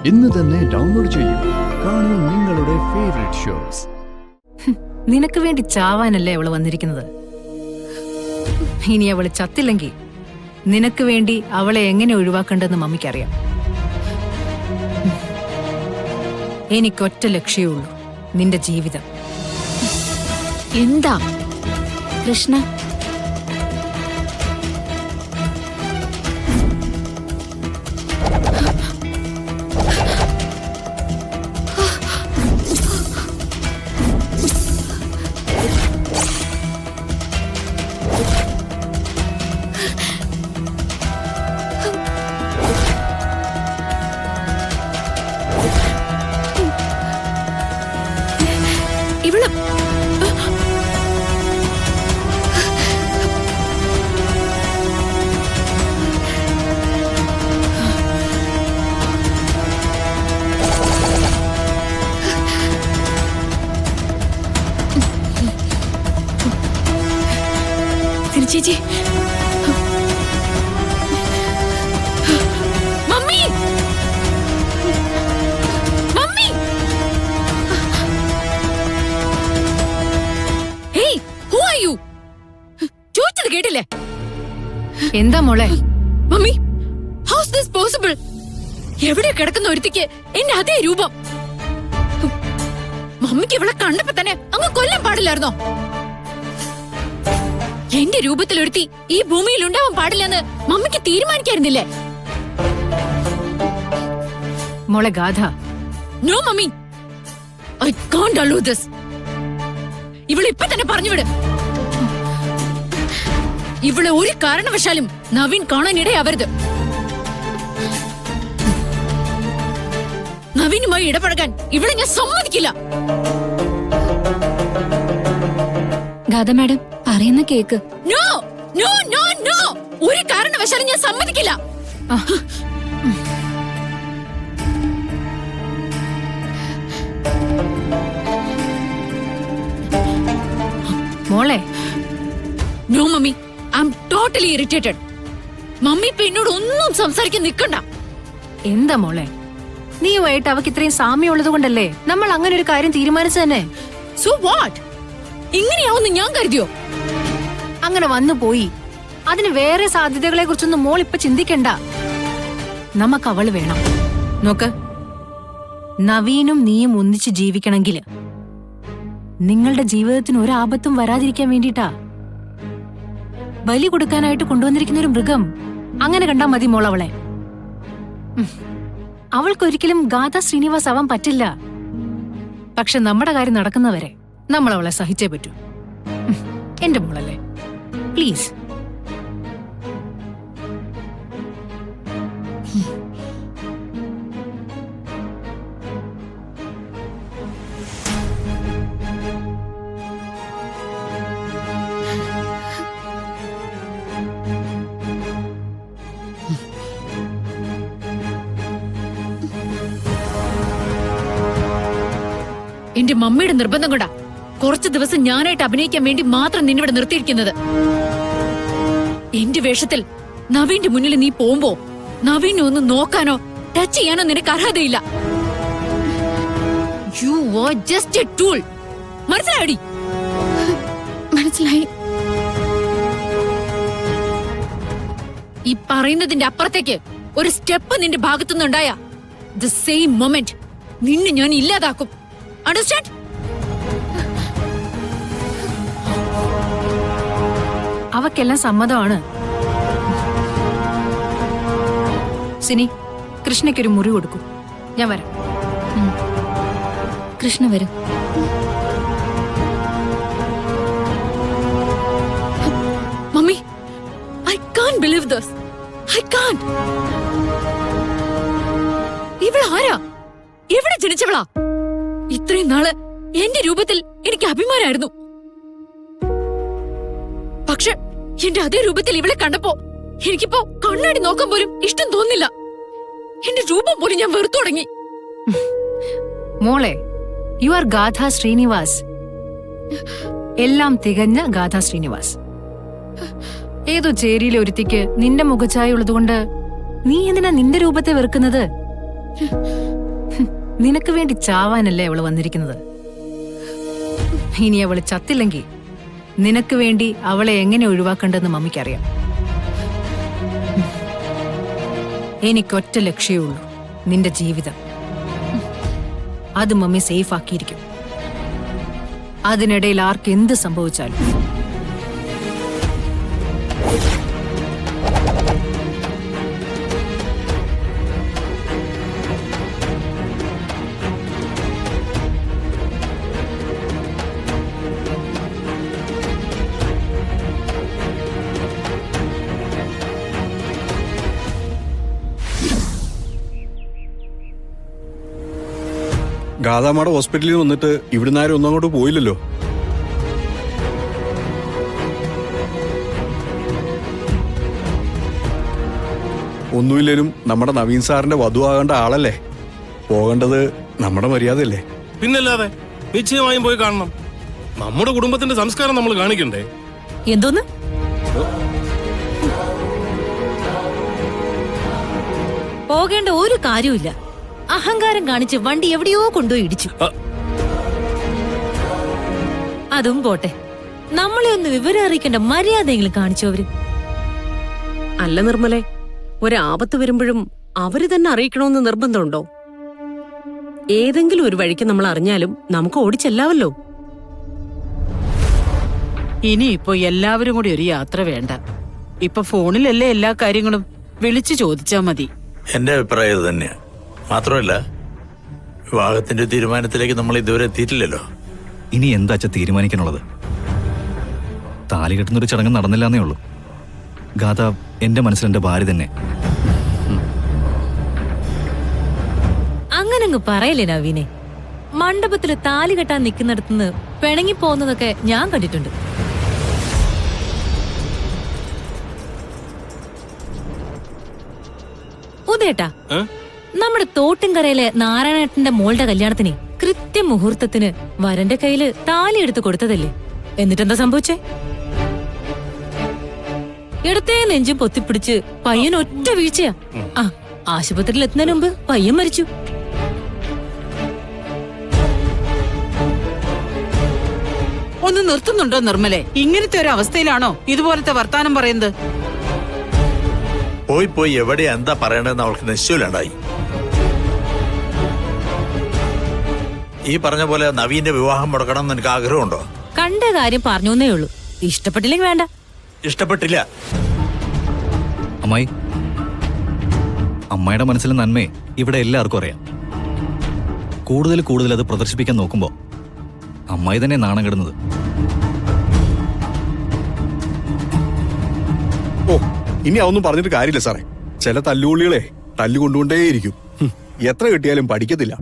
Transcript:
ഇന്ന് തന്നെ ഡൗൺലോഡ് ചെയ്യൂ. കാണൂ നിങ്ങളുടെ ഫേവറേറ്റ് ഷോസ്. നിനക്ക് വേണ്ടി ചാവാനല്ലേ അവള് വന്നിരിക്കുന്നത്. ഇനി അവള് ചത്തില്ലെങ്കിൽ നിനക്ക് വേണ്ടി അവളെ എങ്ങനെ ഒഴിവാക്കേണ്ടെന്ന് മമ്മിക്കറിയാം. എനിക്കൊറ്റ ലക്ഷ്യമേ ഉള്ളൂ, നിന്റെ ജീവിതം. എന്താ കൃഷ്ണ? ഇവള് ചേച്ചി, mummy, mummy, hey, who are you? ചോദിച്ചത് കേട്ടില്ലേ? എന്താ മോളെ? Mummy, how is this possible? എവിടെ കിടക്കുന്ന ഒരുത്തിക്ക് എന്റെ അതേ രൂപം. മമ്മിക്ക് ഇവളെ കണ്ടപ്പോ തന്നെ അങ്ങ് കൊല്ലാൻ പാടില്ലായിരുന്നോ? എന്റെ രൂപത്തിലൊരുത്തി ഈ ഭൂമിയിൽ ഉണ്ടാവാൻ പാടില്ലെന്ന് മമ്മിക്ക് തീരുമാനിക്കായിരുന്നില്ലേ? മോളെ Gatha. No mummy, I can't allow this. ഇവളെ ഇപ്പൊ തന്നെ പറഞ്ഞുവിട്. ഇവളെ ഒരു കാരണവശാലും നവീൻ കാണാൻ ഇടയാവരുത്. നവീനുമായി ഇടപഴകാൻ ഇവളെ ഞാൻ സമ്മതിക്കില്ല. ഗാഥ മാഡം പറയുന്ന കേക്ക്. നോ നോ നോ നോ, ഒരു കാരണവശാലും ഞാൻ സമ്മതിക്കില്ല. മോളെ. No mummy, I am totally irritated. Mummy ഇപ്പൊ എന്നോട് ഒന്നും സംസാരിക്കാൻ നിൽക്കണ്ട. എന്താ മോളെ? നീയുമായിട്ട് അവക്ക് ഇത്രയും സാമ്യമുള്ളത് കൊണ്ടല്ലേ നമ്മൾ അങ്ങനെ ഒരു കാര്യം തീരുമാനിച്ചു തന്നെ. So what? ഇങ്ങനെയാവുന്ന് ഞാൻ കരുതിയോ? അങ്ങനെ വന്നു പോയി. അതിന് വേറെ സാധ്യതകളെ കുറിച്ചൊന്നും മോൾ ഇപ്പൊ ചിന്തിക്കണ്ട. നമുക്ക് അവള് വേണം. നോക്ക്, നവീനും നീയും ഒന്നിച്ച് ജീവിക്കണമെങ്കിൽ നിങ്ങളുടെ ജീവിതത്തിന് ഒരു ആപത്തും വരാതിരിക്കാൻ വേണ്ടിട്ടാ ബലി കൊടുക്കാനായിട്ട് കൊണ്ടുവന്നിരിക്കുന്ന ഒരു മൃഗം. അങ്ങനെ കണ്ടാ മതി മോൾ അവളെ. അവൾക്കൊരിക്കലും ഗാഥ ശ്രീനിവാസ് ആവാൻ പറ്റില്ല. പക്ഷെ നമ്മുടെ കാര്യം നടക്കുന്നവരെ നമ്മൾ അവളെ സഹിച്ചേ പറ്റൂ. എന്റെ മോളല്ലേ, പ്ലീസ്. എന്റെ മമ്മിയുടെ നിർബന്ധം കൊണ്ടാ കുറച്ചു ദിവസം ഞാനായിട്ട് അഭിനയിക്കാൻ വേണ്ടി മാത്രം നിന്നിവിടെ നിർത്തിയിരിക്കുന്നത്. എന്റെ വേഷത്തിൽ നവീന്റെ മുന്നിൽ നീ പോകുമ്പോ നവീനെ ഒന്ന് നോക്കാനോ ടച്ച് ചെയ്യാനോ നിനക്ക് അർഹതയില്ല. You are just a tool. മനസ്സിലായി? മനസ്സിലായി. ഈ പറയുന്നതിന്റെ അപ്പുറത്തേക്ക് ഒരു സ്റ്റെപ്പ് നിന്റെ ഭാഗത്തുനിന്നുണ്ടായ ദ സെയിം മൊമെന്റ് നിന്നെ ഞാൻ ഇല്ലാതാക്കും. അണ്ടർസ്റ്റാൻഡ്? അവക്കെല്ലാം സമ്മതമാണ്. സിനി, കൃഷ്ണയ്ക്കൊരു മുറി കൊടുക്കും. ഞാൻ വരാം. കൃഷ്ണ വരും. Mummy, I can't believe this. I can't. ഇവളാരാ? എവിടെ ജനിച്ചവളാ? ഇത്രയും നാള് എന്റെ രൂപത്തിൽ എനിക്ക് അഭിമാനമായിരുന്നു. പക്ഷെ എന്റെ അതേ രൂപത്തിൽ ഇവളെ കണ്ടപ്പോ എനിക്കിപ്പോ കണ്ണാടി നോക്കാൻ പോലും ഇഷ്ടം തോന്നില്ല. എന്റെ രൂപം പോലും ഞാൻ വെറുത്തു തുടങ്ങി. മോളെ, യു ആർ ഗാഥ ശ്രീനിവാസ്. എല്ലാം തികഞ്ഞ ഗാഥ ശ്രീനിവാസ്. ഏതോ ചേരിയിലെ ഒരുത്തിക്ക് നിന്റെ മുഖഛായ ഉള്ളതുകൊണ്ട് നീ എന്തിനാ നിന്റെ രൂപത്തെ വെറുക്കുന്നത്? നിനക്ക് വേണ്ടി ചാവാനല്ലേ അവള് വന്നിരിക്കുന്നത്. ഇനി അവള് ചത്തില്ലെങ്കിൽ നിനക്ക് വേണ്ടി അവളെ എങ്ങനെ ഒഴിവാക്കേണ്ടെന്ന് മമ്മിക്കറിയാം. എനിക്കൊറ്റ ലക്ഷ്യമേ ഉള്ളൂ, നിന്റെ ജീവിതം. അത് മമ്മി സേഫ് ആക്കിയിരിക്കും. അതിനിടയിൽ ആർക്ക് എന്ത് സംഭവിച്ചാലും. ഗാഥാമ്മയുടെ ഹോസ്പിറ്റലിൽ വന്നിട്ട് ഇവിടുന്ന് ആരും ഒന്നും അങ്ങോട്ട് പോയില്ലല്ലോ. ഒന്നുമില്ലേലും നമ്മുടെ നവീൻ സാറിന്റെ വധുവാകേണ്ട ആളല്ലേ. പോകേണ്ടത് നമ്മുടെ മര്യാദയല്ലേ. പിന്നല്ലാതെ നിശ്ചയമായും പോയി കാണണം. നമ്മുടെ കുടുംബത്തിന്റെ സംസ്കാരം നമ്മൾ കാണിക്കണ്ടേ? എന്തോന്ന്? പോകേണ്ട ഒരു കാര്യമില്ല. അഹങ്കാരം കാണിച്ച് വണ്ടി എവിടെയോ കൊണ്ടുപോയി ഇടിച്ചു. അതും പോട്ടെ, നമ്മളെ ഒന്ന് വിവരം അറിയിക്കേണ്ട മര്യാദയെങ്കിലും കാണിച്ചു അവര്. അല്ല നിർമ്മലേ, ഒരാപത്ത് വരുമ്പോഴും അവര് തന്നെ അറിയിക്കണമെന്ന് നിർബന്ധമുണ്ടോ? ഏതെങ്കിലും ഒരു വഴിക്ക് നമ്മൾ അറിഞ്ഞാലും നമുക്ക് ഓടിച്ചെല്ലാവല്ലോ. ഇനിയിപ്പോ എല്ലാവരും കൂടി ഒരു യാത്ര വേണ്ട. ഇപ്പൊ ഫോണിലല്ലേ എല്ലാ കാര്യങ്ങളും, വിളിച്ചു ചോദിച്ചാ മതി. എന്റെ അഭിപ്രായം ഇത് തന്നെയാ. മാത്രമല്ല, വിവാഹത്തിന്റെ തീരുമാനത്തിലേക്ക് നമ്മൾ ഇതുവരെ എത്തിയിട്ടില്ലല്ലോ. ഇനി എന്താ തീരുമാനിക്കാനുള്ളത്? താലി കെട്ടുന്നൊരു ചടങ്ങ് നടന്നില്ലാന്നേ ഉള്ളൂ. ഗാഥ എന്റെ മനസ്സിൽ എന്റെ ഭാര്യ തന്നെ. അങ്ങനങ്ങ് പറയല്ലേ നവീനെ. മണ്ഡപത്തില് താലി കെട്ടാൻ നിൽക്കുന്നിടത്തുനിന്ന് പിണങ്ങി പോകുന്നതൊക്കെ ഞാൻ കണ്ടിട്ടുണ്ട്. ഉദേട്ടാ, നമ്മുടെ തോട്ടിൻകരയിലെ നാരായണേട്ടന്റെ മോളുടെ കല്യാണത്തിന് കൃത്യ മുഹൂർത്തത്തിന് വരന്റെ കയ്യില് താലി എടുത്ത് കൊടുത്തതല്ലേ? എന്നിട്ടെന്താ സംഭവിച്ചേ? ഇടത്തേ നെഞ്ചും പൊത്തിപ്പിടിച്ച് പയ്യൻ ഒറ്റ വീഴ്ചയാ. ആശുപത്രിയിൽ എത്തുന്നതിന് മുമ്പ് പയ്യൻ മരിച്ചു. ഒന്ന് നിർത്തുന്നുണ്ടോ നിർമ്മലെ? ഇങ്ങനത്തെ ഒരു അവസ്ഥയിലാണോ ഇതുപോലത്തെ വർത്താനം പറയുന്നത്? പോയി പോയി എവിടെയാ എന്താ പറയണ്ടെന്ന് അവൾക്ക് നിശ്ചയമില്ലാണ്ടായി. ഈ പറഞ്ഞ പോലെ നവീന്റെ വിവാഹം മുടക്കണം എന്ന് എനിക്ക് ആഗ്രഹമുണ്ടോ? കണ്ട കാര്യം പറഞ്ഞേ ഉള്ളൂ. ഇഷ്ടപ്പെട്ടില്ലെങ്കിൽ വേണ്ട. ഇഷ്ടപ്പെട്ടില്ല. അമ്മായി, അമ്മായിയുടെ മനസ്സിലെ നന്മയെ ഇവിടെ എല്ലാവർക്കും അറിയാം. കൂടുതൽ അത് പ്രദർശിപ്പിക്കാൻ നോക്കുമ്പോ അമ്മായി തന്നെ നാണം കെടുന്നത്. ഓ, ഇനി അതൊന്നും പറഞ്ഞിട്ട് കാര്യമില്ല സാറേ. ചില തല്ലുകൊള്ളികളെ തല്ലുകൊണ്ടുകൊണ്ടേയിരിക്കും. എത്ര കിട്ടിയാലും പഠിക്കത്തില്ല.